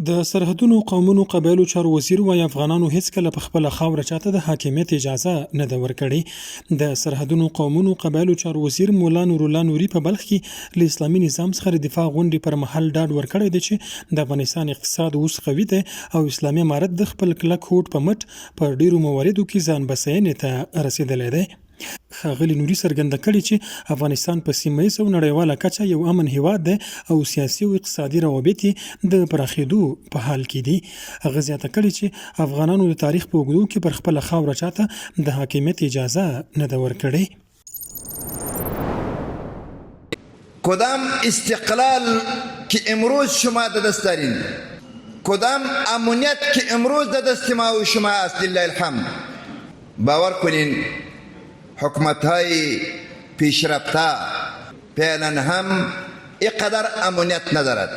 د سرحدونو قومونو قبایلو چارو وزیر وايي افغانانو هیڅکله په خپله خاوره چاته د حاکمیت اجازه نه ده ورکړې. د سرحدونو قومونو قبایلو چارو وزیر مولا نور الله نوري په بلخ کې له اسلامي نظام څخه د دفاع غونډې پر مهال ډاډ ورکړی دی چې د افغانستان اقتصاد اوس قوي دی او اسلامي امارت د خپل کلک هوډ په مټ په ډیرو مواردو کې ځان بسیاینې ته رسیدلی دی. ښاغلي نوري څرګنده کړې چې افغانستان په سیمه ییزه او نړیواله کچه یو امن هیواد دی او سیاسي او اقتصادي روابط یې د پراخېدو په حال کې دي. هغه زیاته کړې چې افغانانو د تاریخ په اوږدو کې پر خپله خاوره چاته د حاکمیت اجازه نه ده ورکړې. کدام استقلال که امروز شما در دست دارین، کدام امنیت که امروز در دست ما و شما است لله الحمد، باور کنین حکومت‌های پیشرفته فعلا هم اینقدر امنیت ندارد،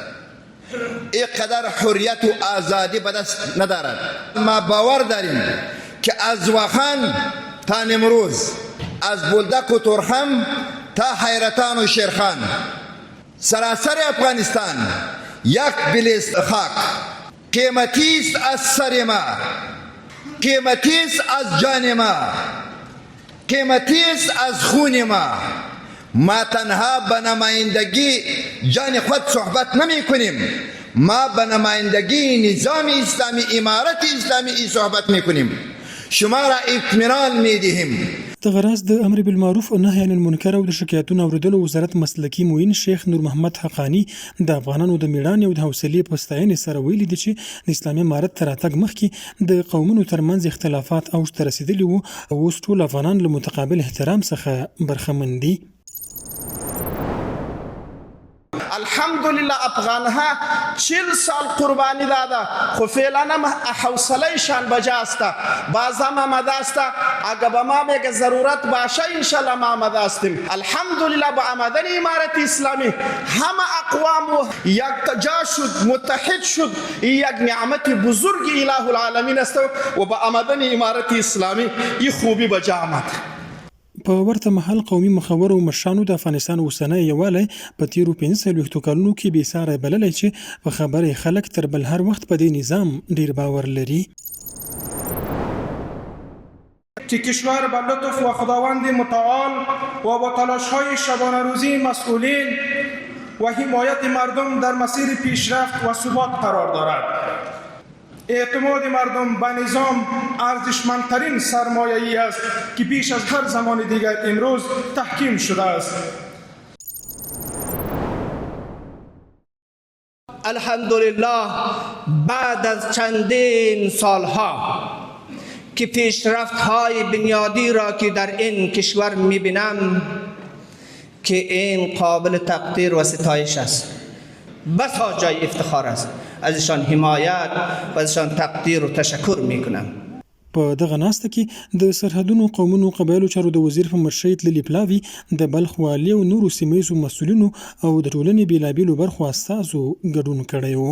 اینقدر حریت و آزادی به دست ندارد. ما باور داریم که از واخان تا امروز، از بولدک و تورخم تا حیرتان و شیرخان، سراسر افغانستان یک بلیس خاک قیمتی است از سر ما، قیمتی است از جان ما، قیمتی است از خون ما تنها به نمایندگی جان خود صحبت نمی کنیم، ما به نمایندگی نظام اسلامی، امارت اسلامی صحبت می کنیم، شما را اطمینان می دهیم. دغه راز د امر بالمعروف او نهی عن المنکر او د شکایتونو اوریدلو وزارت مسلکی معین شیخ نور محمد حقانی د افغانانو د میړانې او د حوصلې په ستاینې سره ویلي دي چې د اسلامي امارت تر راتګ مخکې د قومونو ترمنځ اختلافات اوج ته رسېدلي وو او اوس ټول افغانان له متقابل احترام څخه برخمن دي. الحمدلله افغانها 40 سال قربانی داده، خو فعلا حوصلهشان بجاست، باز هم آمده است. اگر به ما بگه ضرورت باشه انشالله ما آمده هستیم. الحمدلله با آمدن امارت اسلامی همه اقوام یکجا شد، متحد شد. این یک نعمت بزرگ اله العالمین است و با آمدن امارت اسلامی این خوبی بجا آمد. په ورته مهال قومي مخور او مشرانو د افغانستان اوسنی یوالی په تیرو 45 کلونو کې بېساری بللی چې په خبره خلک تر بل هر وخت په دې نظام ډیر باور لري. که کشور به لطف و خداوند متعال و با تلاش‌های شبانه روزی مسئولین و حمایت مردم در مسیر پیشرفت و ثبات قرار دارد. اعتماد مردم به نظام ارزشمندترین سرمایه‌ای است که بیش از هر زمان دیگر امروز تحکیم شده است. الحمدلله بعد از چندین سالها که پیشرفت‌های بنیادی را که در این کشور می‌بینم که این قابل تقدیر و ستایش است، بسا جای افتخار است. ازشان حمایت و ازشان تقدیر و تشکر میکنم. په دغه ناسته کې د سرحدونو قومونو قبایلو چارو د وزیر په مشرۍ تللي پلاوي د بلخ والي او نورو سیمه ییزو مسؤلینو او د ټولنې بېلابېلو برخو استازو ګډون کړی و.